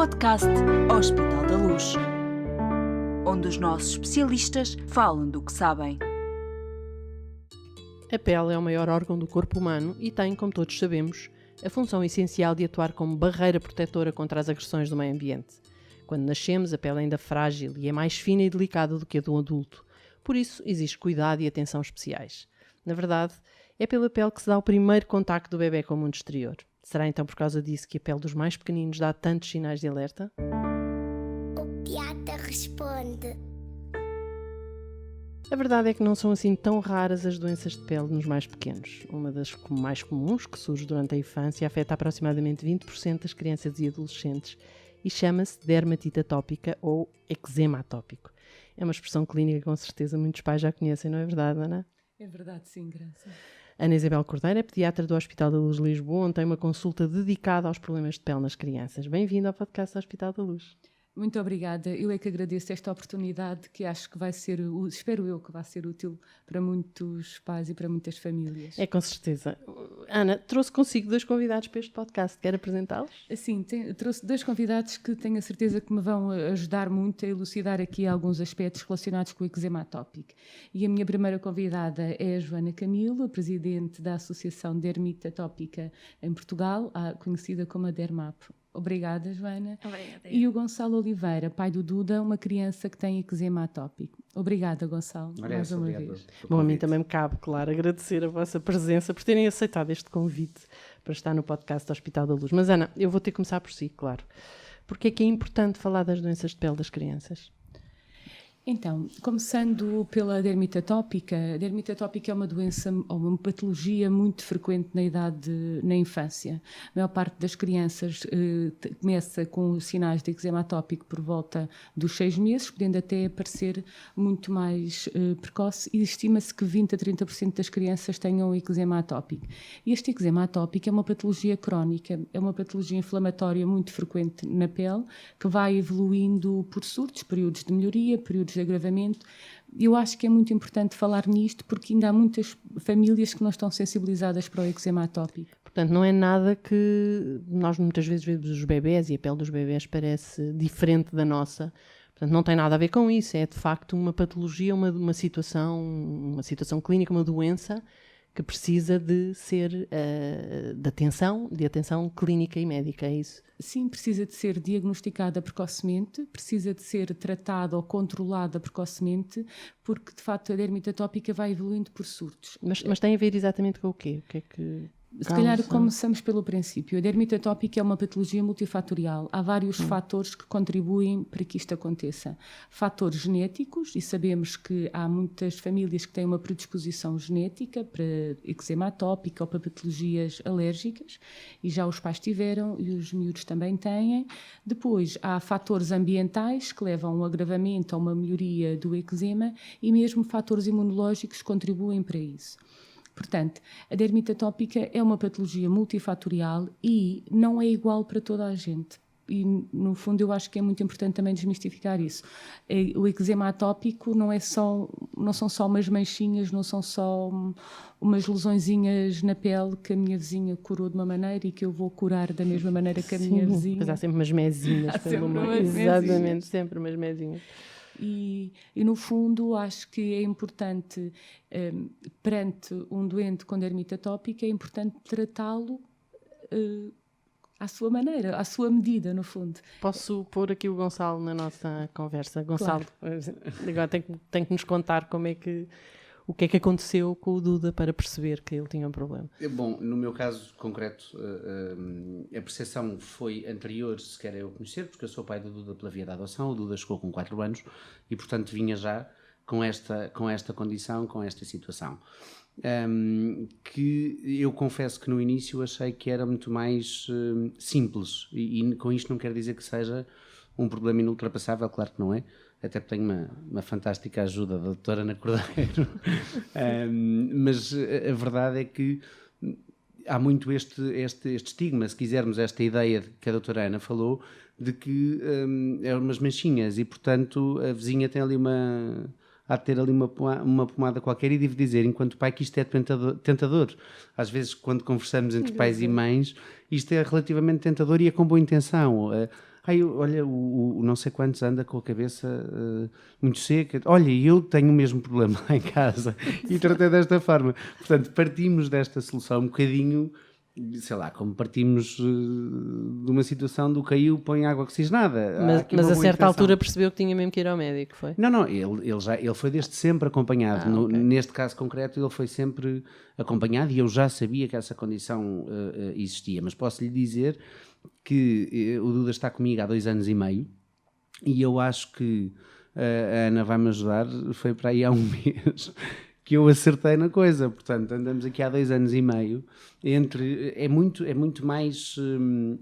podcast Hospital da Luz, onde os nossos especialistas falam do que sabem. A pele é o maior órgão do corpo humano e tem, como todos sabemos, a função essencial de atuar como barreira protetora contra as agressões do meio ambiente. Quando nascemos, a pele é ainda frágil e é mais fina e delicada do que a do adulto. Por isso, existe cuidado e atenção especiais. Na verdade, é pela pele que se dá o primeiro contacto do bebê com o mundo exterior. Será então por causa disso que a pele dos mais pequeninos dá tantos sinais de alerta? O Piata responde. A verdade é que não são assim tão raras as doenças de pele nos mais pequenos. Uma das mais comuns, que surge durante a infância, afeta aproximadamente 20% das crianças e adolescentes e chama-se dermatite atópica ou eczema atópico. É uma expressão clínica que com certeza muitos pais já conhecem, não é verdade, Ana? É verdade, sim, Graça. Ana Isabel Cordeiro é pediatra do Hospital da Luz de Lisboa, onde tem uma consulta dedicada aos problemas de pele nas crianças. Bem-vindo ao podcast do Hospital da Luz. Muito obrigada. Eu é que agradeço esta oportunidade que acho que vai ser, espero eu que vai ser útil para muitos pais e para muitas famílias. É, com certeza. Ana, trouxe consigo 2 convidados para este podcast. Quer apresentá-los? Sim, trouxe 2 convidados que tenho a certeza que me vão ajudar muito a elucidar aqui alguns aspectos relacionados com o eczema atópico. E a minha primeira convidada é a Joana Camilo, a presidente da Associação Dermite Atópica em Portugal, conhecida como a Dermap. Obrigada, Joana. Obrigada. E o Gonçalo Oliveira, pai do Duda, uma criança que tem eczema atópico. Obrigada, Gonçalo, mais uma vez. Bom, a mim também me cabe, claro, agradecer a vossa presença por terem aceitado este convite para estar no podcast do Hospital da Luz. Mas, Ana, eu vou ter que começar por si, claro. Porque é que é importante falar das doenças de pele das crianças? Então, começando pela dermite atópica, a dermite atópica é uma doença ou uma patologia muito frequente na infância. A maior parte das crianças começa com sinais de eczema atópico por volta dos 6 meses, podendo até aparecer muito mais precoce, e estima-se que 20 a 30% das crianças tenham eczema atópico. E este eczema atópico é uma patologia crónica, é uma patologia inflamatória muito frequente na pele, que vai evoluindo por surtos, períodos de melhoria, períodos de agravamento. Eu acho que é muito importante falar nisto porque ainda há muitas famílias que não estão sensibilizadas para o eczema atópico. Portanto, não é nada que nós muitas vezes vemos os bebés e a pele dos bebés parece diferente da nossa. Portanto, não tem nada a ver com isso. É de facto uma patologia, uma situação clínica, uma doença que precisa de ser de atenção clínica e médica, é isso? Sim, precisa de ser diagnosticada precocemente, precisa de ser tratada ou controlada precocemente, porque de facto a dermite atópica vai evoluindo por surtos. Mas tem a ver exatamente com o quê? O que é que... Se calhar começamos pelo princípio. A dermite atópica é uma patologia multifatorial. Há vários fatores que contribuem para que isto aconteça. Fatores genéticos, e sabemos que há muitas famílias que têm uma predisposição genética para eczema atópico ou para patologias alérgicas, e já os pais tiveram e os miúdos também têm. Depois há fatores ambientais que levam a um agravamento ou uma melhoria do eczema, e mesmo fatores imunológicos contribuem para isso. Portanto, a dermite atópica é uma patologia multifatorial e não é igual para toda a gente. E, no fundo, eu acho que é muito importante também desmistificar isso. O eczema atópico não são só umas manchinhas, não são só umas lesõezinhas na pele que a minha vizinha curou de uma maneira e que eu vou curar da mesma maneira que a minha vizinha. Mas há sempre umas mesinhas. Exatamente, sempre umas mesinhas. E, no fundo, acho que é importante, perante um doente com dermite atópica, é importante tratá-lo à sua maneira, à sua medida, no fundo. Posso pôr aqui o Gonçalo na nossa conversa? Gonçalo, claro. Agora tem que nos contar o que é que aconteceu com o Duda para perceber que ele tinha um problema. Bom, no meu caso concreto, a percepção foi anterior sequer a eu conhecer, porque eu sou pai do Duda pela via da adoção. O Duda chegou com 4 anos e, portanto, vinha já com esta condição, com esta situação. Que eu confesso que no início achei que era muito mais simples, e com isto não quero dizer que seja um problema inultrapassável, claro que não é, até porque tenho uma fantástica ajuda da doutora Ana Cordeiro. Mas a verdade é que há muito este estigma, se quisermos, esta ideia que a doutora Ana falou, de que é umas manchinhas e, portanto, a vizinha tem ali há de ter ali uma pomada qualquer, e devo dizer, enquanto pai, que isto é tentador. Às vezes, quando conversamos entre pais e mães, isto é relativamente tentador e é com boa intenção. olha, o não sei quantos anda com a cabeça muito seca. Olha, eu tenho o mesmo problema lá em casa e tratei desta forma. Portanto, partimos desta solução um bocadinho, sei lá, como partimos de uma situação do caiu, põe água oxigenada. Mas a certa altura percebeu que tinha mesmo que ir ao médico, foi? Não, ele foi desde sempre acompanhado. Okay. Neste caso concreto, ele foi sempre acompanhado e eu já sabia que essa condição existia. Mas posso lhe dizer que o Duda está comigo há 2 anos e meio e eu acho que a Ana vai-me ajudar, foi para aí há 1 mês que eu acertei na coisa. Portanto, andamos aqui há 2 anos e meio. É muito mais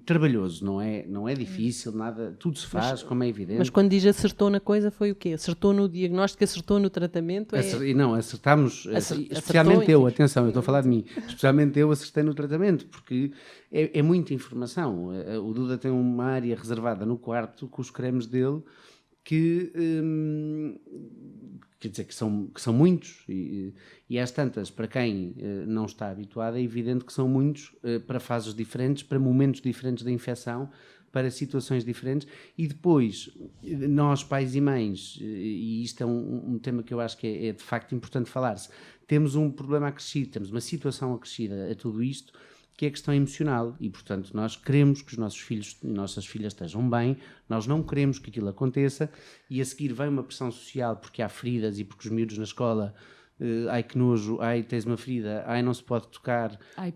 trabalhoso, não é difícil, nada, tudo se faz, como é evidente. Mas quando diz acertou na coisa, foi o quê? Acertou no diagnóstico, acertou no tratamento? Não, acertámos, especialmente eu, atenção, eu estou a falar de mim, especialmente eu acertei no tratamento, porque é muita informação. O Duda tem uma área reservada no quarto com os cremes dele que... quer dizer, que são muitos e às tantas, para quem não está habituado, é evidente que são muitos para fases diferentes, para momentos diferentes da infecção, para situações diferentes e depois nós, pais e mães, e isto é um tema que eu acho que é de facto importante falar-se, temos um problema acrescido, temos uma situação acrescida a tudo isto, que é a questão emocional e, portanto, nós queremos que os nossos filhos e nossas filhas estejam bem, nós não queremos que aquilo aconteça e a seguir vem uma pressão social porque há feridas e porque os miúdos na escola, ai que nojo, ai tens uma ferida, ai não se pode tocar, ai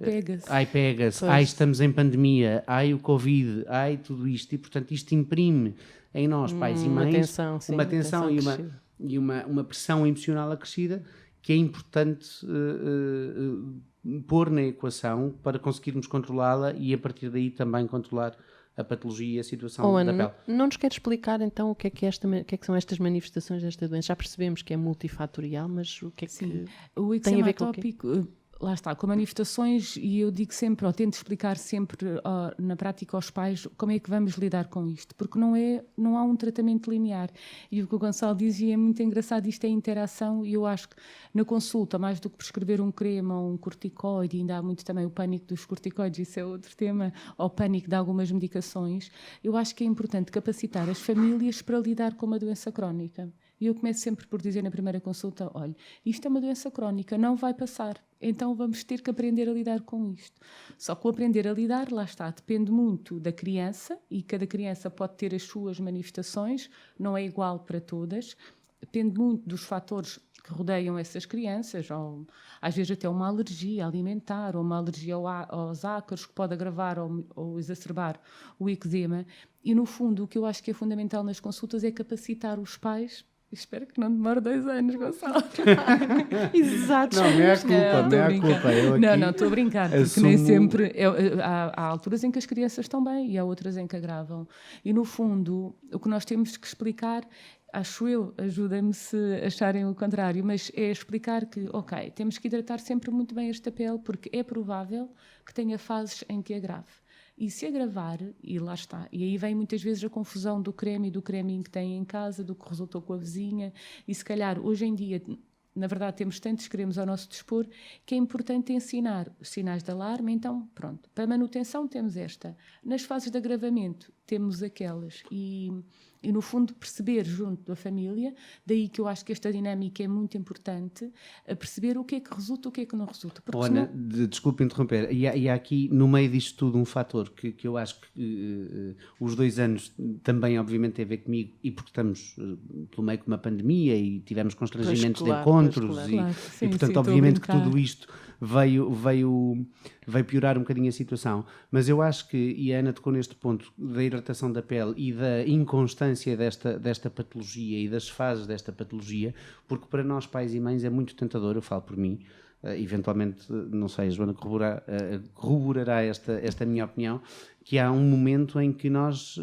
pega-se, ai estamos em pandemia, ai o Covid, ai tudo isto e, portanto, isto imprime em nós, pais e mães, uma tensão e uma pressão emocional acrescida que é importante pôr na equação para conseguirmos controlá-la e a partir daí também controlar a patologia e a situação da pele. Não nos quer explicar então o que é que são estas manifestações desta doença? Já percebemos que é multifatorial, mas o que é que o tem a ver com o quê? eczemático, lá está, com manifestações, e eu digo sempre, ou tento explicar sempre na prática aos pais como é que vamos lidar com isto, porque não há um tratamento linear. E o que o Gonçalo dizia é muito engraçado, isto é interação, e eu acho que na consulta, mais do que prescrever um creme ou um corticoide, ainda há muito também o pânico dos corticoides, isso é outro tema, ou o pânico de algumas medicações, eu acho que é importante capacitar as famílias para lidar com uma doença crónica. E eu começo sempre por dizer na primeira consulta, olha, isto é uma doença crónica, não vai passar, então vamos ter que aprender a lidar com isto. Só que o aprender a lidar, lá está, depende muito da criança e cada criança pode ter as suas manifestações, não é igual para todas, depende muito dos fatores que rodeiam essas crianças, ou às vezes até uma alergia alimentar, ou uma alergia aos ácaros que pode agravar ou exacerbar o eczema. E no fundo o que eu acho que é fundamental nas consultas é capacitar os pais. Espero que não demore 2 anos, Gonçalo. Exato. Não é a culpa. Não, estou a brincar, porque nem sempre... há alturas em que as crianças estão bem e há outras em que agravam. E, no fundo, o que nós temos que explicar, acho eu, ajudem-me se acharem o contrário, mas é explicar que, ok, temos que hidratar sempre muito bem esta pele, porque é provável que tenha fases em que agrave. E se agravar, e lá está, e aí vem muitas vezes a confusão do creme e do creminho que tem em casa, do que resultou com a vizinha, e se calhar hoje em dia, na verdade temos tantos cremes ao nosso dispor, que é importante ensinar os sinais de alarme, então pronto, para manutenção temos esta, nas fases de agravamento temos aquelas, e no fundo perceber junto da família, daí que eu acho que esta dinâmica é muito importante, a perceber o que é que resulta, o que é que não resulta. Ana, desculpe interromper, e há aqui no meio disto tudo um fator que eu acho que os 2 anos também obviamente tem a ver comigo e porque estamos pelo meio de uma pandemia e tivemos constrangimentos de encontros e portanto obviamente que tudo isto veio piorar um bocadinho a situação, mas eu acho que, e a Ana tocou neste ponto da hidratação da pele e da inconstância desta patologia e das fases desta patologia, porque para nós pais e mães é muito tentador, eu falo por mim, eventualmente, não sei, a Joana corroborará esta minha opinião, que há um momento em que nós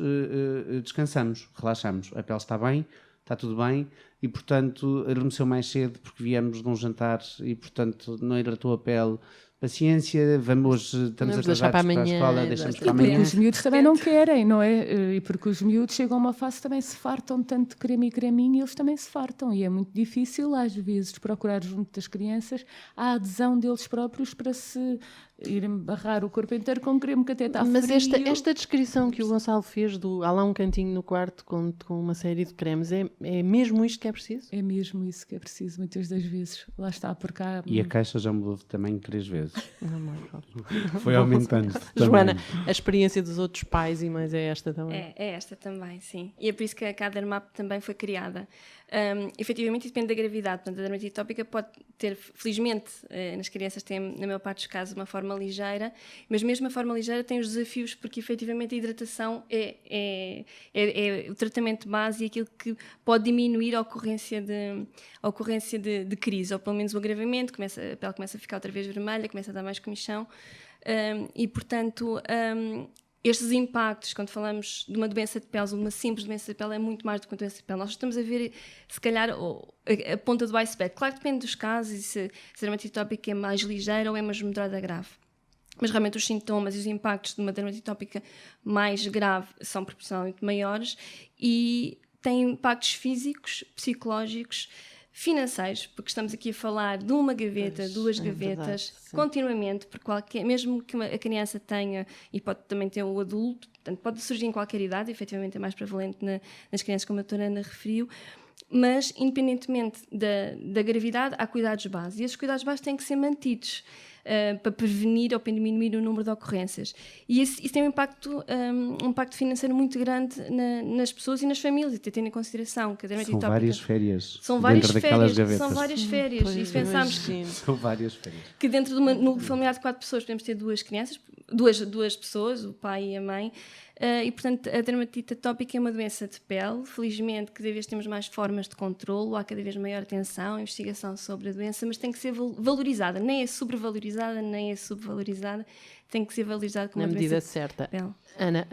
descansamos, relaxamos, a pele está bem, está tudo bem e, portanto, adormeceu mais cedo porque viemos de um jantar e, portanto, não hidratou a pele, paciência, hoje estamos Vamos deixar atrasados para para a amanhã, escola, deixamos exato. para E porque amanhã. os miúdos também não querem, não é? E porque os miúdos chegam a uma fase também se fartam tanto de creme e creminho, e eles também se fartam. E é muito difícil, às vezes, procurar junto das crianças a adesão deles próprios para se irem barrar o corpo inteiro com creme que até está Mas frio. esta descrição que o Gonçalo fez do há lá um cantinho no quarto com uma série de cremes, é mesmo isto que é preciso? É mesmo isso que é preciso, muitas das vezes. Lá está, porque há... E a caixa já mudou de tamanho 3 vezes. Não, não. Foi aumentando. Joana, a experiência dos outros pais e mães é esta também? É esta também, sim. E é por isso que a Dermap também foi criada. Efetivamente, isso depende da gravidade. Portanto, a dermatite atópica pode ter, felizmente, nas crianças tem, na maior parte dos casos, uma forma ligeira, mas mesmo a forma ligeira tem os desafios, porque efetivamente a hidratação é o tratamento base e aquilo que pode diminuir a ocorrência de crise, ou pelo menos o agravamento, a pele começa a ficar outra vez vermelha, começa a dar mais comichão, e portanto... estes impactos, quando falamos de uma doença de pele, ou de uma simples doença de pele, é muito mais do que uma doença de pele. Nós estamos a ver, se calhar, a ponta do iceberg. Claro que depende dos casos, e se a dermatite atópica é mais ligeira ou é mais moderada grave. Mas realmente os sintomas e os impactos de uma dermatite atópica mais grave são proporcionalmente maiores e têm impactos físicos, psicológicos, financeiros, porque estamos aqui a falar de uma gaveta, duas gavetas, verdade, sim. continuamente, porque mesmo que a criança tenha, e pode também ter o adulto, portanto, pode surgir em qualquer idade, efetivamente é mais prevalente nas crianças, como a doutora Ana referiu, mas independentemente da gravidade, há cuidados básicos, e esses cuidados básicos têm que ser mantidos para prevenir ou para diminuir o número de ocorrências. E isso tem um impacto financeiro muito grande nas pessoas e nas famílias, tendo em consideração que a dermatite São atópica... várias férias São várias dentro daquelas férias, gavetas. são várias férias. Pois, E se pensarmos imagino. São várias férias. que dentro de um núcleo familiar de 4 pessoas podemos ter 2 crianças, duas pessoas, o pai e a mãe, e portanto a dermatite atópica é uma doença de pele. Felizmente cada vez temos mais formas de controlo, há cada vez maior atenção, investigação sobre a doença, mas tem que ser valorizada, nem é sobrevalorizada, nem é subvalorizada, tem que ser valorizada como Na uma medida doença certa. de pele. Ana,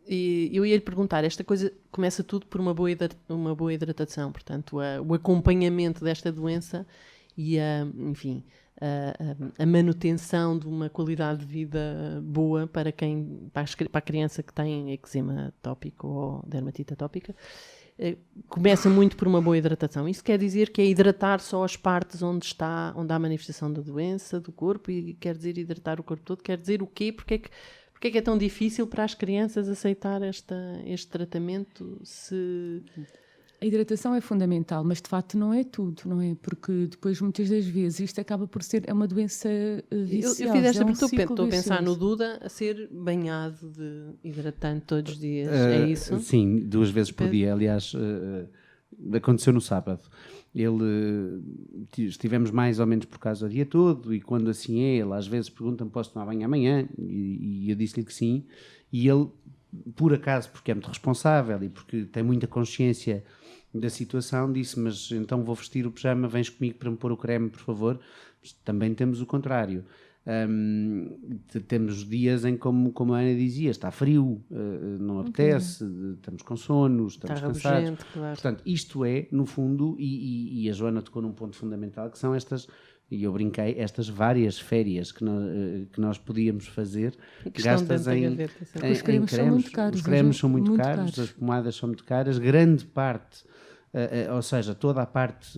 e eu ia lhe perguntar, esta coisa começa tudo por uma boa hidratação, portanto, o acompanhamento desta doença e a manutenção de uma qualidade de vida boa para a criança que tem eczema atópico ou dermatite atópica, começa muito por uma boa hidratação. Isso quer dizer que é hidratar só as partes onde há a manifestação da doença do corpo, e quer dizer hidratar o corpo todo, quer dizer o quê? Porque é que é tão difícil para as crianças aceitar este tratamento? A hidratação é fundamental, mas de facto não é tudo, não é? Porque depois muitas das vezes isto acaba por ser uma doença viciosa. Eu fiz esta é um porque ciclo estou a pensar no vicioso. Duda a ser banhado de hidratante todos os dias, é isso? Sim, 2 vezes por dia. Aliás, aconteceu no sábado. Estivemos mais ou menos por casa o dia todo, e quando assim é, ele às vezes pergunta-me: posso tomar banho amanhã? E eu disse-lhe que sim. E ele, por acaso, porque é muito responsável e porque tem muita consciência da situação, disse: mas então vou vestir o pijama, vens comigo para me pôr o creme, por favor. Mas também temos o contrário. Temos dias em, como a Ana dizia, está frio, não apetece, estamos com sono, estamos Está cansados. rabugento, claro. Portanto, isto é, no fundo, e a Joana tocou num ponto fundamental, que são estas, e eu brinquei, estas várias férias que nós podíamos fazer, Que estão gastas dentro da em, gaveta, sim. em Os cremes são muito caros, Os cremes hoje, são muito muito caros, caros. as pomadas são muito caras, grande parte, ou seja, toda a parte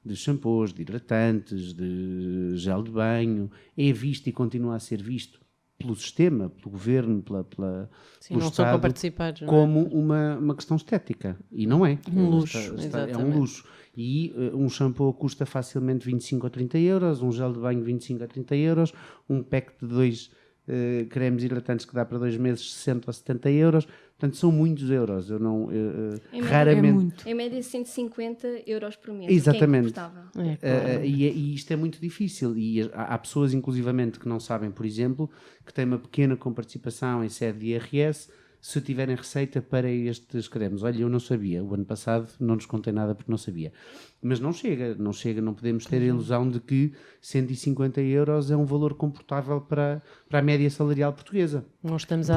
de shampoos, de hidratantes, de gel de banho, é visto e continua a ser visto pelo sistema, pelo governo, Sim, pelo não são Estado, comparticipados, não é? como uma questão estética. E não é. Um luxo, É um exatamente. luxo. E um shampoo custa facilmente 25 ou 30 euros, um gel de banho 25 a 30 euros, um pack de 2 cremes hidratantes que dá para 2 meses 60 ou 70 euros. Portanto, são muitos euros. Eu não, raramente... É muito. Em média 150 euros por mês. Exatamente. O que é incomportável. É, claro. E isto é muito difícil, e há pessoas inclusivamente que não sabem, por exemplo, que têm uma pequena comparticipação em sede de IRS, se tiverem receita para estes cremes. Olha, eu não sabia, o ano passado não nos contei nada porque não sabia. Mas não chega, não podemos ter a ilusão de que 150 euros é um valor confortável para a média salarial portuguesa. Nós estamos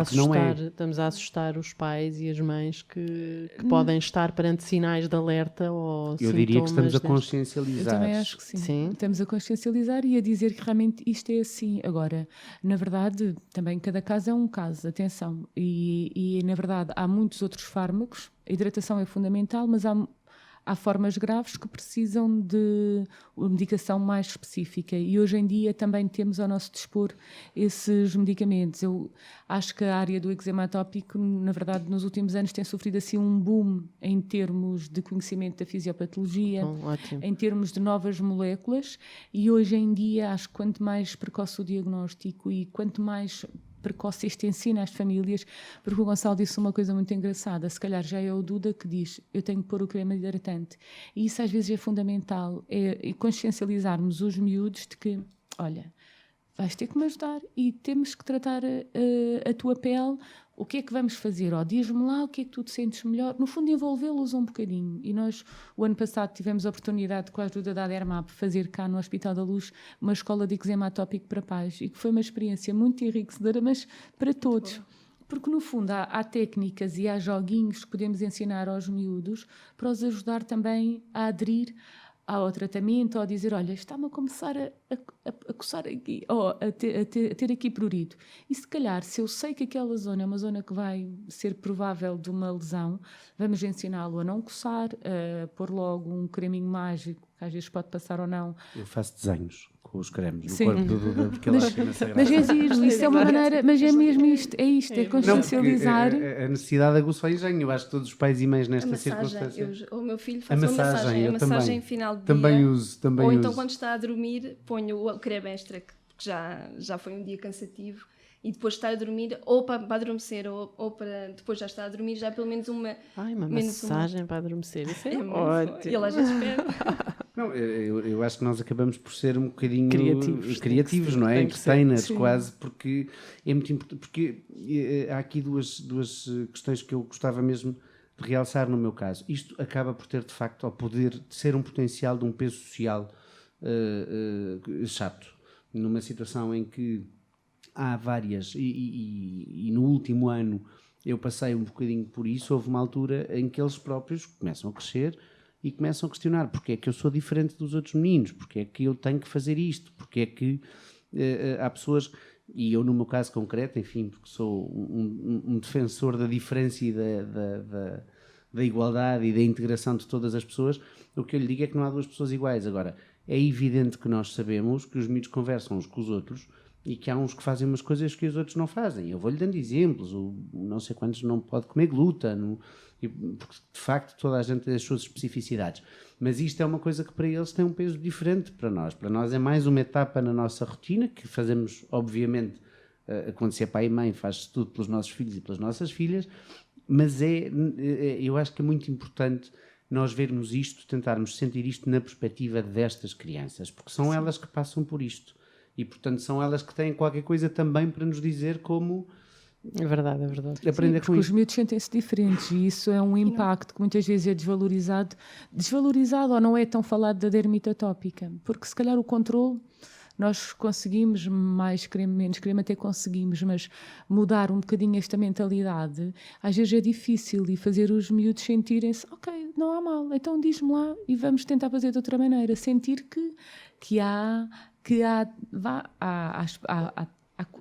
a assustar os pais e as mães que podem estar perante sinais de alerta ou Eu diria que estamos a Eu consciencializar. também acho que sim. Sim. Estamos a consciencializar e a dizer que realmente isto é assim. Agora, na verdade, também cada caso é um caso, atenção. E na verdade, há muitos outros fármacos. A hidratação é fundamental, mas há formas graves que precisam de uma medicação mais específica e hoje em dia também temos ao nosso dispor esses medicamentos. Eu acho que a área do eczema atópico, na verdade, nos últimos anos tem sofrido assim um boom em termos de conhecimento da fisiopatologia, Ótimo. em termos de novas moléculas e hoje em dia acho que quanto mais precoce o diagnóstico e quanto mais precoce este ensino às famílias, porque o Gonçalo disse uma coisa muito engraçada, se calhar já é o Duda que diz, eu tenho que pôr o creme hidratante, e isso às vezes é fundamental, é consciencializarmos os miúdos de que, olha, vais ter que me ajudar e temos que tratar a tua pele, o que é que vamos fazer? Diz-me lá o que é que tu te sentes melhor. No fundo, envolvê-los um bocadinho. E nós, o ano passado, tivemos a oportunidade, com a ajuda da Dermap, fazer cá no Hospital da Luz uma escola de eczema atópico para pais. E que foi uma experiência muito enriquecedora, mas para todos. Porque, no fundo, há técnicas e há joguinhos que podemos ensinar aos miúdos para os ajudar também a aderir ao tratamento, ou a dizer, olha, está-me a começar a coçar aqui, ou a ter aqui prurido. E se calhar, se eu sei que aquela zona é uma zona que vai ser provável de uma lesão, vamos ensiná-lo a não coçar, a pôr logo um creminho mágico, que às vezes pode passar ou não. Eu faço desenhos com os cremes Sim. no corpo do Duda, porque ele acha imensa graça. Mas é giro, isso é uma maneira, mas é mesmo isto, é Não, consciencializar. porque a necessidade aguça o engenho. Eu acho que todos os pais e mães nesta circunstância. O meu filho faz uma massagem, final de também dia. uso, também ou uso. então quando está a dormir, ponho o creme extra, que já foi um dia cansativo, e depois está a dormir, ou para adormecer, ou para depois já estar a dormir, já pelo menos uma... Uma menos massagem para adormecer, isso é muito ótimo. E ele às vezes pede. Não, eu acho que nós acabamos por ser um bocadinho Criativos, não é? tem que ser. Entertainers, quase, porque é muito importante. Porque há aqui duas questões que eu gostava mesmo de realçar no meu caso. Isto acaba por ter, de facto, ao poder ser um potencial de um peso social chato, numa situação em que há várias, e no último ano eu passei um bocadinho por isso. Houve uma altura em que eles próprios começam a crescer e começam a questionar porque é que eu sou diferente dos outros meninos, porque é que eu tenho que fazer isto, porque é que há pessoas, e eu no meu caso concreto, enfim, porque sou um defensor da diferença e da igualdade e da integração de todas as pessoas, o que eu lhe digo é que não há duas pessoas iguais. Agora, é evidente que nós sabemos que os miúdos conversam uns com os outros e que há uns que fazem umas coisas que os outros não fazem. Eu vou-lhe dando exemplos, não sei quantos não pode comer glúten, porque de facto toda a gente tem as suas especificidades. Mas isto é uma coisa que para eles tem um peso diferente para nós. Para nós é mais uma etapa na nossa rotina, que fazemos, obviamente, quando se é pai e mãe, faz-se tudo pelos nossos filhos e pelas nossas filhas, mas eu acho que é muito importante nós vermos isto, tentarmos sentir isto na perspectiva destas crianças, porque são elas que passam por isto. E, portanto, são elas que têm qualquer coisa também para nos dizer como... É verdade. Aprender com Porque os isto. miúdos sentem-se diferentes e isso é um impacto que muitas vezes é desvalorizado ou não é tão falado da dermite atópica, porque se calhar o controle nós conseguimos, mais creme, menos creme, até conseguimos, mas mudar um bocadinho esta mentalidade às vezes é difícil, e fazer os miúdos sentirem-se, ok, não há mal, então diz-me lá e vamos tentar fazer de outra maneira, sentir que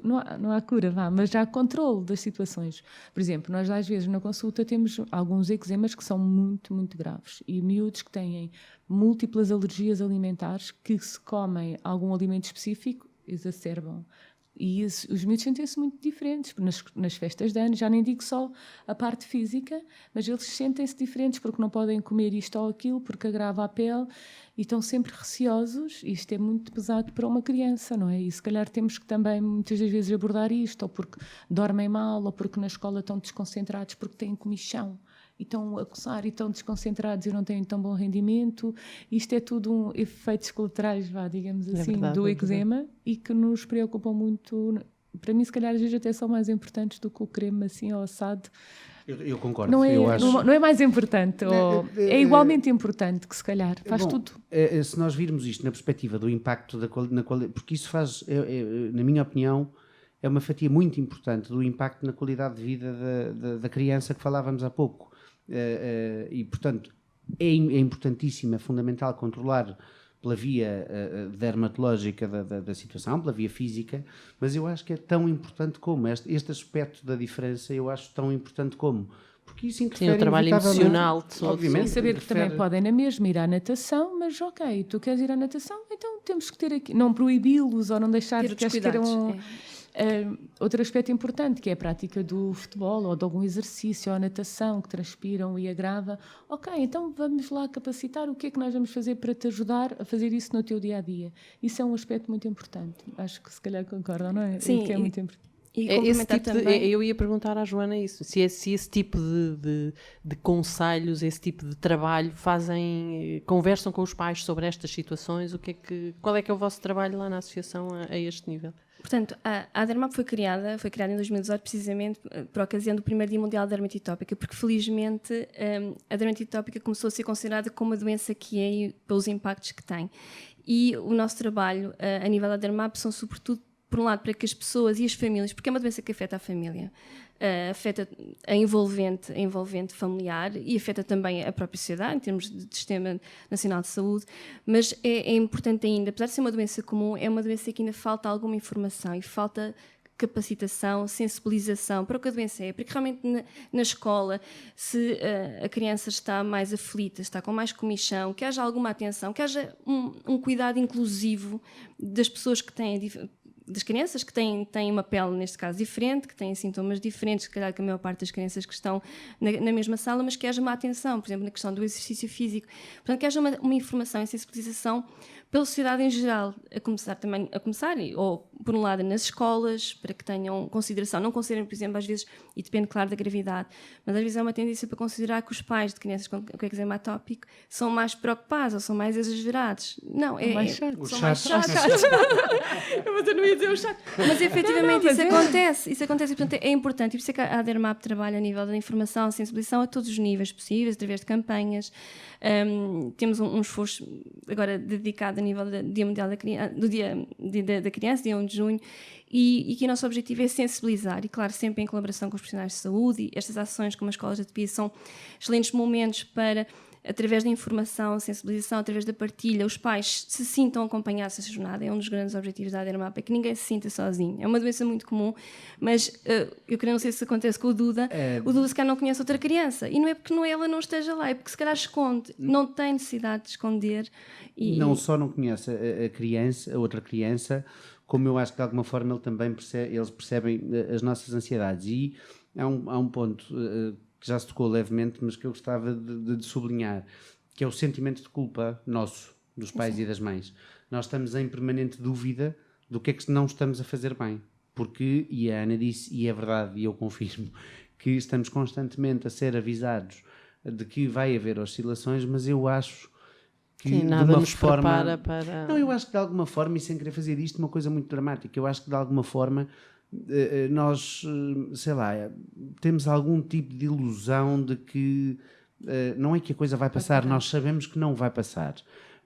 não há cura, mas já há controle das situações. Por exemplo, nós às vezes na consulta temos alguns eczemas que são muito, muito graves, e miúdos que têm múltiplas alergias alimentares que, se comem algum alimento específico, exacerbam. E os miúdos sentem-se muito diferentes nas festas de ano, já nem digo só a parte física, mas eles sentem-se diferentes porque não podem comer isto ou aquilo, porque agrava a pele, e estão sempre receosos. Isto é muito pesado para uma criança, não é? E se calhar temos que também muitas das vezes abordar isto, ou porque dormem mal, ou porque na escola estão desconcentrados porque têm comichão e estão a coçar e estão desconcentrados e não têm tão bom rendimento. Isto é tudo efeitos colaterais, digamos assim, do eczema, e que nos preocupam muito para mim, se calhar, às vezes até são mais importantes do que o creme assim ao assado. Eu concordo. Não é, eu acho... não é mais importante, é igualmente importante, que se calhar faz Bom, tudo. Se nós virmos isto na perspectiva do impacto na qualidade, porque isso faz, na minha opinião, é uma fatia muito importante do impacto na qualidade de vida da criança que falávamos há pouco. E, portanto, é importantíssimo, é fundamental controlar pela via dermatológica da situação, pela via física, mas eu acho que é tão importante como este aspecto da diferença, eu acho tão importante como, porque isso interfere. Sim, o trabalho emocional de todos. Obviamente, E saber que interfere. também podem na mesma ir à natação, mas ok, tu queres ir à natação, então temos que ter aqui, não proibi-los ou não deixar Ter que outros eles queiram... cuidados, outro aspecto importante, que é a prática do futebol ou de algum exercício ou natação que transpiram e agrava. Ok, então vamos lá capacitar o que é que nós vamos fazer para te ajudar a fazer isso no teu dia-a-dia. Isso é um aspecto muito importante. Acho que se calhar concordam, não é? Sim, Que é muito importante. E Esse complementar tipo também... eu ia perguntar à Joana isso, se esse tipo de conselhos, esse tipo de trabalho conversam com os pais sobre estas situações, qual é que é o vosso trabalho lá na associação a este nível? Portanto, a ADERMAP foi criada em 2018 precisamente por ocasião do primeiro Dia Mundial da Dermatite Atópica, porque felizmente a dermatite atópica começou a ser considerada como uma doença que é e pelos impactos que tem. E o nosso trabalho a nível da ADERMAP são sobretudo, por um lado, para que as pessoas e as famílias, porque é uma doença que afeta a família, afeta a envolvente familiar e afeta também a própria sociedade, em termos de Sistema Nacional de Saúde, mas é importante ainda, apesar de ser uma doença comum, é uma doença que ainda falta alguma informação e falta capacitação, sensibilização para o que a doença é, porque realmente na escola, se a criança está mais aflita, está com mais comichão, que haja alguma atenção, que haja um cuidado inclusivo das pessoas que têm das crianças que têm uma pele, neste caso, diferente, que têm sintomas diferentes, se calhar que a maior parte das crianças que estão na mesma sala, mas que haja uma atenção, por exemplo, na questão do exercício físico. Portanto, que haja uma informação e sensibilização pela sociedade em geral, a começar, ou por um lado nas escolas, para que tenham consideração, não considerem, por exemplo, às vezes, e depende, claro, da gravidade, mas às vezes há uma tendência para considerar que os pais de crianças com eczema atópico são mais preocupados ou são mais exagerados. Não, são mais chatos. Mas eu não ia dizer o chato. Mas efetivamente isso acontece, e portanto é importante, e por isso é que a ADERMAP trabalha a nível da informação, sensibilização a todos os níveis possíveis, através de campanhas. Temos um esforço agora dedicado a nível do Dia Mundial do Dia da Criança, dia 1 de junho, e que o nosso objetivo é sensibilizar, e claro, sempre em colaboração com os profissionais de saúde, e estas ações como as escolas de atopia são excelentes momentos para, através da informação, sensibilização, através da partilha, os pais se sintam acompanhados nessa jornada. É um dos grandes objetivos da ADERMAP, é que ninguém se sinta sozinho. É uma doença muito comum, mas eu não sei se acontece com o Duda. O Duda se calhar não conhece outra criança, e não é porque ela não esteja lá, é porque se calhar esconde, não tem necessidade de esconder. Não só não conhece a outra criança, como eu acho que de alguma forma eles percebem as nossas ansiedades. E há um ponto que já se tocou levemente, mas que eu gostava de sublinhar, que é o sentimento de culpa nosso, dos pais e das mães. Nós estamos em permanente dúvida do que é que não estamos a fazer bem. Porque, e a Ana disse, e é verdade, e eu confirmo, que estamos constantemente a ser avisados de que vai haver oscilações, mas eu acho que sim, nada de uma nos forma... prepara para... Não, eu acho que de alguma forma, e sem querer fazer disto uma coisa muito dramática, eu acho que de alguma forma nós, sei lá, temos algum tipo de ilusão de que não é que a coisa vai passar, nós sabemos que não vai passar,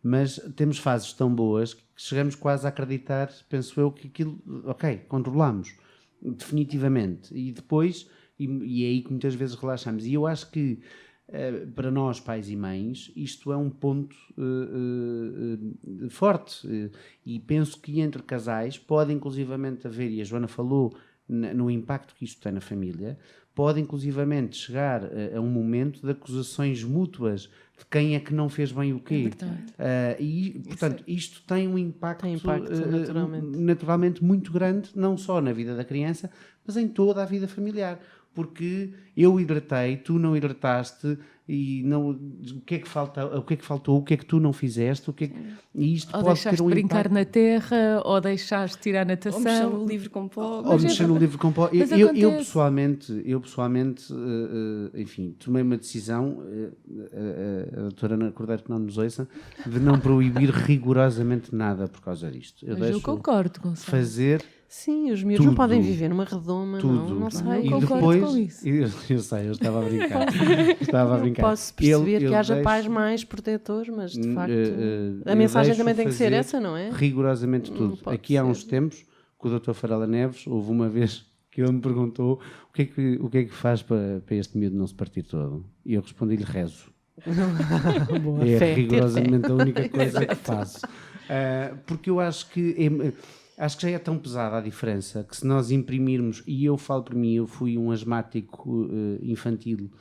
mas temos fases tão boas que chegamos quase a acreditar, penso eu, que aquilo, ok, controlamos definitivamente, e depois, e é aí que muitas vezes relaxamos, e eu acho que para nós, pais e mães, isto é um ponto forte, e penso que entre casais pode inclusivamente haver, e a Joana falou no impacto que isto tem na família, pode inclusivamente chegar a um momento de acusações mútuas de quem é que não fez bem o quê. E, portanto, isto tem um impacto, naturalmente muito grande, não só na vida da criança, mas em toda a vida familiar. Porque eu hidratei, tu não hidrataste, e não, o que é que faltou, o que é que tu não fizeste, e isto ou pode deixaste ter um brincar impacto. na terra, ou deixaste tirar a natação, ou mexer no livro com pó. Ou mexer no livro com pó. Eu pessoalmente, enfim, tomei uma decisão, a doutora Ana Cordeiro que não nos ouça, de não proibir rigorosamente nada por causa disto. Mas eu concordo com fazer Sim, os miúdos não Tudo. podem viver numa redoma, não sei. E concordo depois, com isso. eu sei, eu estava a brincar. Estava a brincar. Posso perceber Eu que haja deixo- pais mais protetores, mas de facto a eu mensagem deixo também tem que ser fazer essa, não é? Rigorosamente tudo. pode Aqui há ser. uns tempos, com o Dr. Farela Neves, houve uma vez que ele me perguntou o que é que faz para este miúdo não se partir todo. E eu respondi-lhe rezo. Boa É fé, ter fé. rigorosamente a única coisa que faço. Porque eu acho que já é tão pesada a diferença que se nós imprimirmos, e eu falo por mim, eu fui um asmático infantil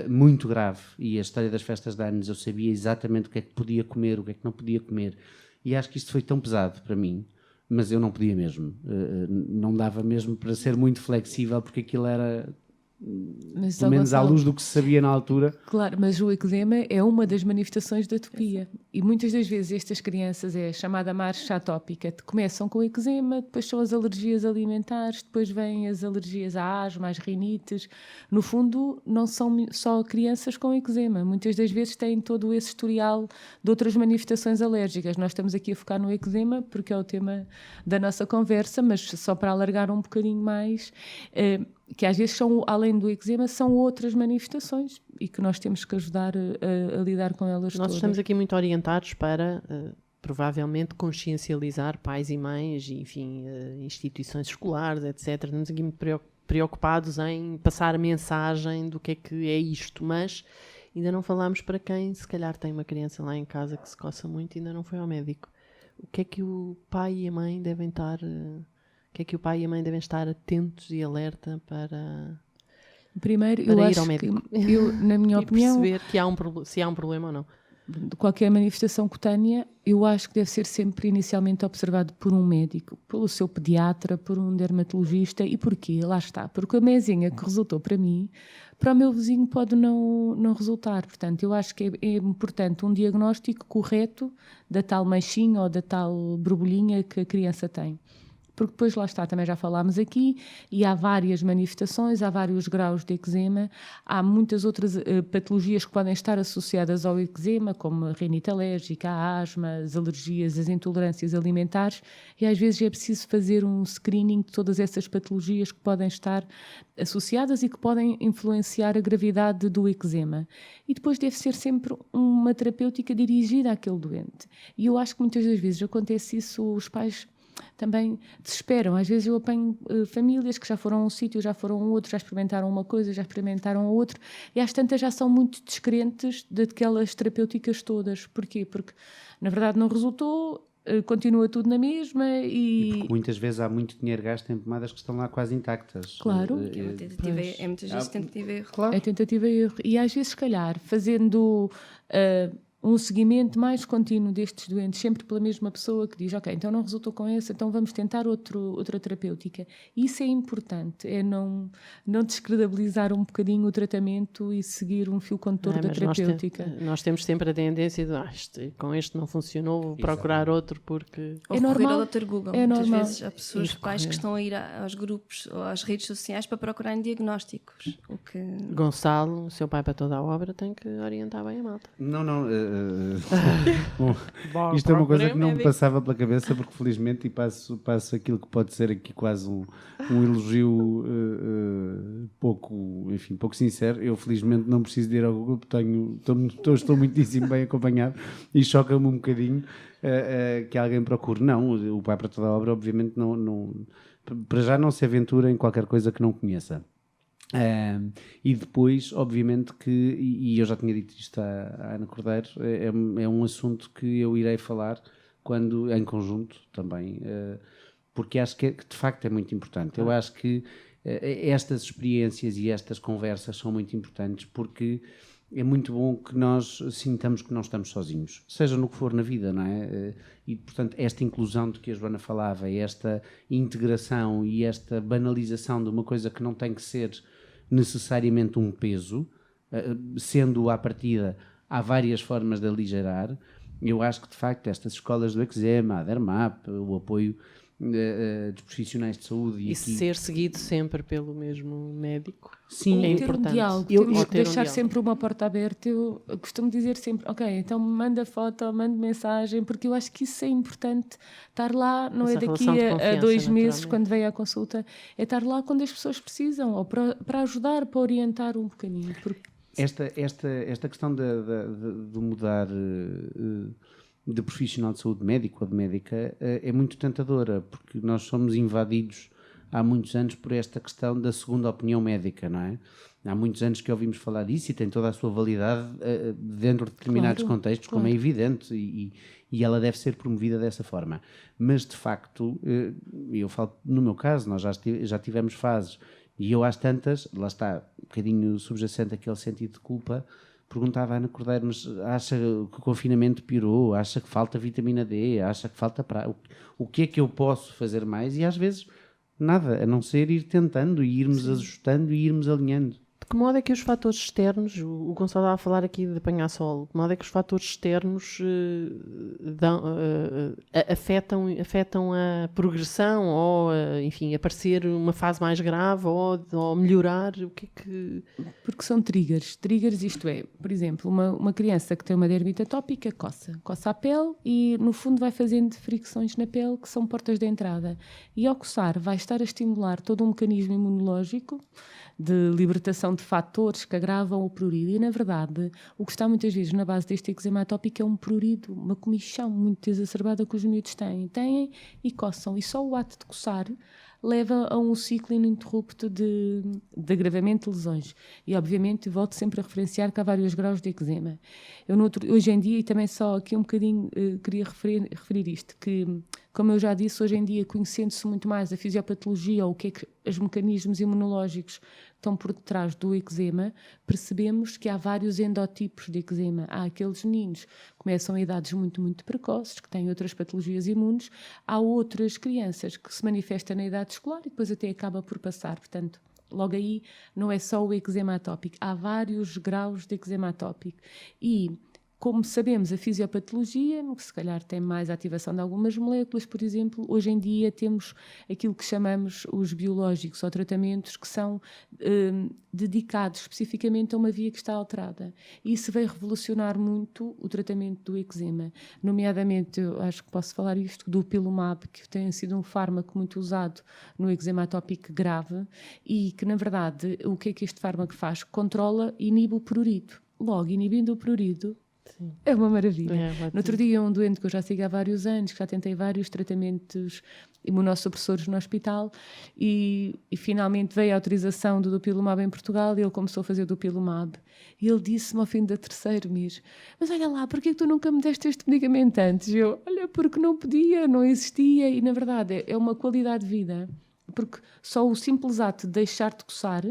muito grave, e a história das festas de anos eu sabia exatamente o que é que podia comer, o que é que não podia comer, e acho que isto foi tão pesado para mim, mas eu não podia mesmo, não dava mesmo para ser muito flexível, porque aquilo era Mas, pelo menos à Gonçalo, luz do que se sabia na altura. Claro, mas o eczema é uma das manifestações da atopia. E muitas das vezes estas crianças, é a chamada marcha atópica, começam com eczema, depois são as alergias alimentares, depois vêm as alergias à asma, às rinites. No fundo, não são só crianças com eczema. Muitas das vezes têm todo esse historial de outras manifestações alérgicas. Nós estamos aqui a focar no eczema porque é o tema da nossa conversa, mas só para alargar um bocadinho mais... que às vezes são, além do eczema, são outras manifestações e que nós temos que ajudar a lidar com elas Nós todas. estamos aqui muito orientados para, provavelmente, consciencializar pais e mães, e, enfim, instituições escolares, etc. Estamos aqui muito preocupados em passar a mensagem do que é isto, mas ainda não falámos para quem, se calhar, tem uma criança lá em casa que se coça muito e ainda não foi ao médico. O que é que o pai e a mãe devem estar... O que é que o pai e a mãe devem estar atentos e alerta para Primeiro, ir eu ao acho médico? que, na minha e opinião, perceber que se há um problema ou não. de qualquer manifestação cutânea, eu acho que deve ser sempre inicialmente observado por um médico, pelo seu pediatra, por um dermatologista. E porquê? Lá está. Porque a mesinha que resultou para mim, para o meu vizinho pode não resultar. Portanto, eu acho que é importante um diagnóstico correto da tal manchinha ou da tal borbulhinha que a criança tem. Porque depois, lá está, também já falámos aqui, e há várias manifestações, há vários graus de eczema, há muitas outras patologias que podem estar associadas ao eczema, como a rinite alérgica, a asma, as alergias, as intolerâncias alimentares, e às vezes é preciso fazer um screening de todas essas patologias que podem estar associadas e que podem influenciar a gravidade do eczema. E depois deve ser sempre uma terapêutica dirigida àquele doente. E eu acho que muitas das vezes acontece isso, os pais também desesperam. Às vezes eu apanho famílias que já foram a um sítio, já foram a outro, já experimentaram uma coisa, já experimentaram a outra, e às tantas já são muito descrentes daquelas terapêuticas todas. Porquê? Porque, na verdade, não resultou, continua tudo na mesma E porque muitas vezes há muito dinheiro gasto em pomadas que estão lá quase intactas. Claro. É uma tentativa, é muitas vezes tentativa e erro. Claro. É tentativa e erro. E às vezes, se calhar, fazendo um seguimento mais contínuo destes doentes, sempre pela mesma pessoa que diz, ok, então não resultou com essa, então vamos tentar outra terapêutica. Isso é importante, é não descredibilizar um bocadinho o tratamento e seguir um fio condutor da Mas terapêutica. nós temos sempre a tendência de com este não funcionou, vou procurar outro porque... Ou É recorrer normal. ao Dr. Google. É Muitas normal. vezes há pessoas, E pais, que recorrer. estão a ir aos grupos ou às redes sociais para procurarem diagnósticos. O que... Gonçalo, seu pai para toda a obra, tem que orientar bem a malta. Não. Bom, isto é uma coisa que não me passava pela cabeça, porque felizmente, e passo aquilo que pode ser aqui quase um elogio pouco sincero, eu felizmente não preciso de ir ao Google, porque estou muitíssimo bem acompanhado e choca-me um bocadinho que alguém procure. Não, o pai para toda a obra obviamente não para já não se aventura em qualquer coisa que não conheça. E depois, obviamente que, e eu já tinha dito isto à Ana Cordeiro, é um assunto que eu irei falar quando, em conjunto também, porque acho que de facto é muito importante. Eu acho que estas experiências e estas conversas são muito importantes porque é muito bom que nós sintamos que não estamos sozinhos, seja no que for na vida, não é? E, portanto, esta inclusão de que a Joana falava, esta integração e esta banalização de uma coisa que não tem que ser necessariamente um peso, sendo à partida, há várias formas de aligeirar. Eu acho que, de facto, estas escolas do eczema, a Dermap, o apoio dos profissionais de saúde. E ser seguido sempre pelo mesmo médico. Sim, é ter importante. um diálogo, Ou temos que ter um deixar diálogo. sempre uma porta aberta. Eu costumo dizer sempre, ok, então manda foto, manda mensagem, porque eu acho que isso é importante, estar lá, não Essa é daqui relação de a confiança, 2 meses, naturalmente. quando vem à consulta, é estar lá quando as pessoas precisam, ou para ajudar, para orientar um bocadinho. Porque esta questão de mudar de profissional de saúde, médico ou de médica, é muito tentadora, porque nós somos invadidos há muitos anos por esta questão da segunda opinião médica, não é? Há muitos anos que ouvimos falar disso e tem toda a sua validade dentro de determinados contextos, como é evidente, e ela deve ser promovida dessa forma. Mas, de facto, eu falo no meu caso, nós já tivemos fases, e eu às tantas, lá está, um bocadinho subjacente aquele sentido de culpa, perguntava a Ana Cordeiro, mas acha que o confinamento piorou? Acha que falta vitamina D? Acha que falta o que é que eu posso fazer mais? E às vezes nada, a não ser ir tentando e irmos ajustando e irmos alinhando. De que modo é que os fatores externos, o Gonçalo estava a falar aqui de apanhar sol, de que modo é que os fatores externos afetam a progressão ou, enfim, aparecer uma fase mais grave ou melhorar? O que é que... Porque são triggers. Triggers, isto é, por exemplo, uma criança que tem uma dermite atópica coça a pele e, no fundo, vai fazendo fricções na pele que são portas de entrada. E ao coçar vai estar a estimular todo um mecanismo imunológico de libertação de fatores que agravam o prurido. E, na verdade, o que está muitas vezes na base deste eczema atópico é um prurido, uma comichão muito exacerbada que os miúdos têm e coçam. E só o ato de coçar leva a um ciclo ininterrupto de agravamento de lesões. E, obviamente, volto sempre a referenciar que há vários graus de eczema. Hoje em dia, e também só aqui um bocadinho queria referir isto, que, como eu já disse, hoje em dia, conhecendo-se muito mais a fisiopatologia ou o que é que os mecanismos imunológicos estão por detrás do eczema, percebemos que há vários endotipos de eczema. Há aqueles meninos que começam a idades muito, muito precoces, que têm outras patologias imunes. Há outras crianças que se manifestam na idade escolar e depois até acaba por passar. Portanto, logo aí não é só o eczema atópico. Há vários graus de eczema atópico. E, como sabemos, a fisiopatologia, que se calhar tem mais ativação de algumas moléculas, por exemplo, hoje em dia temos aquilo que chamamos os biológicos ou tratamentos que são dedicados especificamente a uma via que está alterada. E isso vai revolucionar muito o tratamento do eczema. Nomeadamente, eu acho que posso falar isto, do Dupilumab, que tem sido um fármaco muito usado no eczema atópico grave e que, na verdade, o que é que este fármaco faz? Controla e inibe o prurido. Logo, inibindo o prurido, sim, é uma maravilha. No outro dia, um doente que eu já sigo há vários anos, que já tentei vários tratamentos imunossupressores no hospital e finalmente veio a autorização do Dupilumab em Portugal e ele começou a fazer o Dupilumab. E ele disse-me ao fim do terceiro mês, mas olha lá, porquê que tu nunca me deste este medicamento antes? E eu, olha, porque não podia, não existia e na verdade é uma qualidade de vida. Porque só o simples ato de deixar de coçar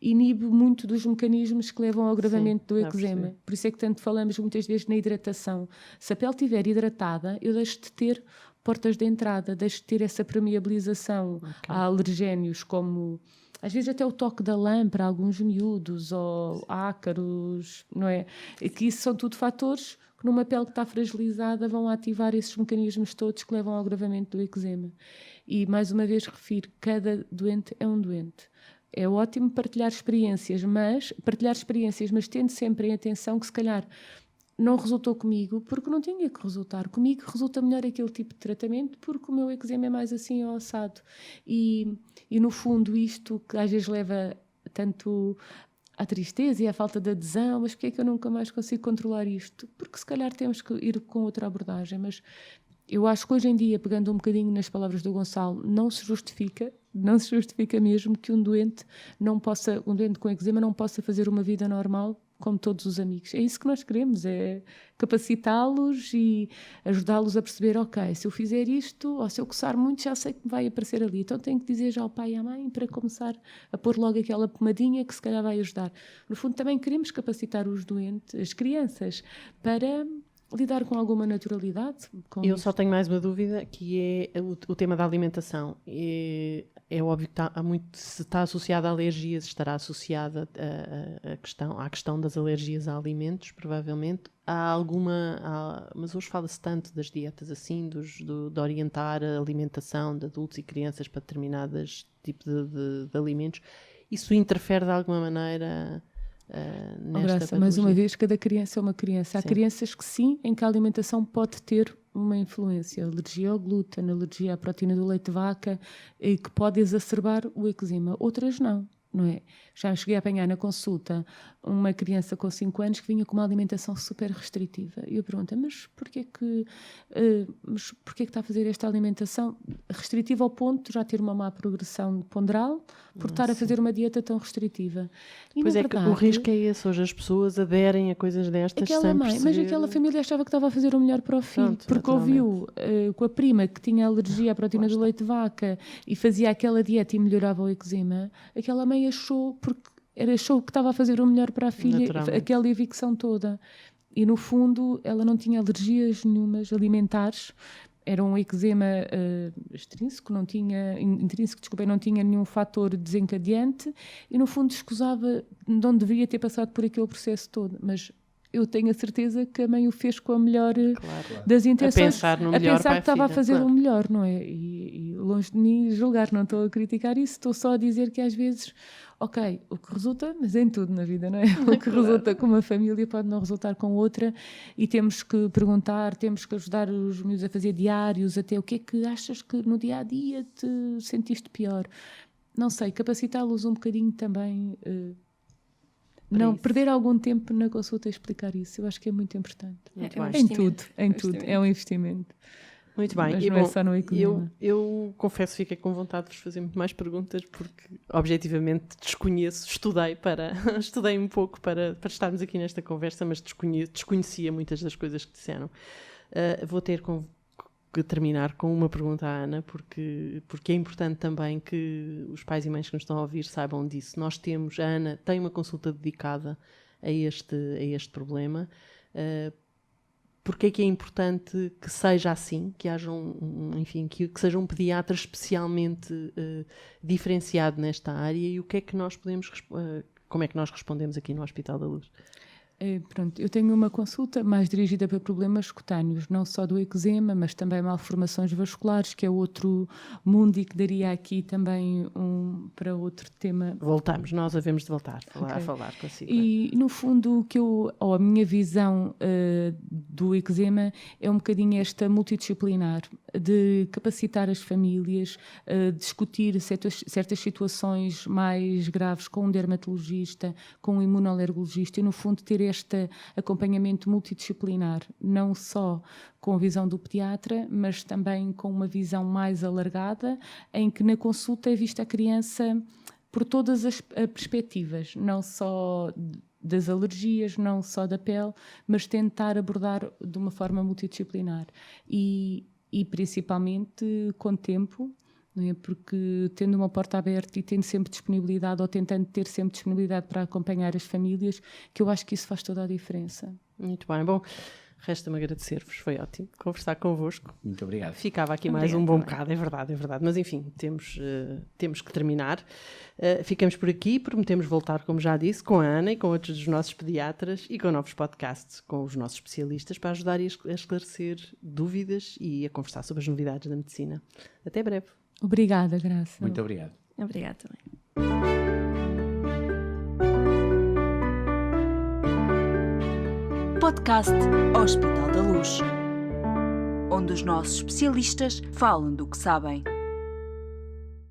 inibe muito dos mecanismos que levam ao agravamento do eczema. Por isso é que tanto falamos muitas vezes na hidratação. Se a pele estiver hidratada, eu deixo de ter portas de entrada, deixo de ter essa permeabilização a alergénios como... Às vezes até o toque da lã para alguns miúdos ou ácaros, não é? E que isso são tudo fatores que numa pele que está fragilizada vão ativar esses mecanismos todos que levam ao agravamento do eczema. E, mais uma vez, refiro, cada doente é um doente. É ótimo partilhar experiências, mas tendo sempre em atenção que, se calhar, não resultou comigo porque não tinha que resultar. Comigo resulta melhor aquele tipo de tratamento porque o meu eczema é mais assim ou assado. E, no fundo, isto que às vezes leva tanto à tristeza e à falta de adesão, mas porque é que eu nunca mais consigo controlar isto? Porque se calhar temos que ir com outra abordagem, mas eu acho que hoje em dia, pegando um bocadinho nas palavras do Gonçalo, não se justifica mesmo que um doente com eczema não possa fazer uma vida normal como todos os amigos. É isso que nós queremos, é capacitá-los e ajudá-los a perceber, ok, se eu fizer isto, ou se eu coçar muito, já sei que vai aparecer ali. Então tenho que dizer já ao pai e à mãe para começar a pôr logo aquela pomadinha que se calhar vai ajudar. No fundo, também queremos capacitar os doentes, as crianças, para lidar com alguma naturalidade. Eu só tenho mais uma dúvida, que é o tema da alimentação. é óbvio que se está associada a alergias, estará associada à questão das alergias a alimentos, provavelmente. Mas hoje fala-se tanto das dietas assim, de orientar a alimentação de adultos e crianças para determinados tipos de alimentos. Isso interfere de alguma maneira nesta Graça, mais uma patologia? vez, cada criança é uma criança. Há Sim. crianças que sim, em que a alimentação pode ter uma influência, alergia ao glúten, alergia à proteína do leite de vaca, e que pode exacerbar o eczema. Outras não é? Já cheguei a apanhar na consulta uma criança com 5 anos que vinha com uma alimentação super restritiva. E eu pergunto, mas porquê que está a fazer esta alimentação restritiva ao ponto de já ter uma má progressão ponderal por estar a fazer uma dieta tão restritiva? E, Pois na é, que o verdade, risco é esse. Hoje as pessoas aderem a coisas destas aquela sem mãe, mas perceber. aquela família achava que estava a fazer o melhor para o filho, Pronto, porque ouviu com a prima que tinha alergia à proteína do leite de vaca e fazia aquela dieta e melhorava o eczema. Aquela mãe achou que estava a fazer o melhor para a filha, Naturalmente. aquela evicção toda. E no fundo ela não tinha alergias nenhumas alimentares. Era um eczema intrínseco, não tinha nenhum fator desencadeante e no fundo escusava de onde deveria ter passado por aquele processo todo. Mas eu tenho a certeza que a mãe o fez com a melhor das intenções. A pensar no melhor para a que estava filha, a fazer claro. o melhor, não é? E longe de mim julgar, não estou a criticar isso, estou só a dizer que às vezes, ok, o que resulta, mas em tudo na vida, não é? O que resulta com uma família pode não resultar com outra e temos que perguntar, temos que ajudar os miúdos a fazer diários, até o que é que achas que no dia-a-dia te sentiste pior? Não sei, capacitá-los um bocadinho também... Não, isso. perder algum tempo na consulta a explicar isso, eu acho que é muito importante. Muito É um bem. Em investimento. tudo, em tudo. É um investimento. Muito bem. Mas E, não é bom, só no eczema. eu confesso que fiquei com vontade de vos fazer muito mais perguntas porque, objetivamente, estudei um pouco para estarmos aqui nesta conversa, mas desconhecia muitas das coisas que disseram. Vou ter que terminar com uma pergunta à Ana, porque é importante também que os pais e mães que nos estão a ouvir saibam disso. A Ana tem uma consulta dedicada a este problema. Porque é que é importante que seja assim, que haja que seja um pediatra especialmente diferenciado nesta área, e o que é que nós como é que nós respondemos aqui no Hospital da Luz? Pronto, eu tenho uma consulta mais dirigida para problemas cutâneos, não só do eczema, mas também malformações vasculares, que é outro mundo e que daria aqui também para outro tema. Voltamos, nós havemos de voltar a falar consigo. E no fundo a minha visão do eczema é um bocadinho esta multidisciplinar, de capacitar as famílias, discutir certas situações mais graves com um dermatologista, com um imunoalergologista e no fundo ter este acompanhamento multidisciplinar, não só com a visão do pediatra, mas também com uma visão mais alargada, em que na consulta é vista a criança por todas as perspectivas, não só das alergias, não só da pele, mas tentar abordar de uma forma multidisciplinar. E principalmente com tempo, não é? Porque tendo uma porta aberta e tendo sempre disponibilidade ou tentando ter sempre disponibilidade para acompanhar as famílias, que eu acho que isso faz toda a diferença. Muito bem, bom, resta-me agradecer-vos, foi ótimo conversar convosco. Muito obrigado. Ficava aqui mais um bom bocado, é verdade, mas enfim, temos que terminar. Ficamos por aqui, prometemos voltar, como já disse, com a Ana e com outros dos nossos pediatras e com novos podcasts com os nossos especialistas para ajudar a esclarecer dúvidas e a conversar sobre as novidades da medicina. Até breve. Obrigada, Graça. Muito obrigado. Obrigada também. Podcast Hospital da Luz, onde os nossos especialistas falam do que sabem.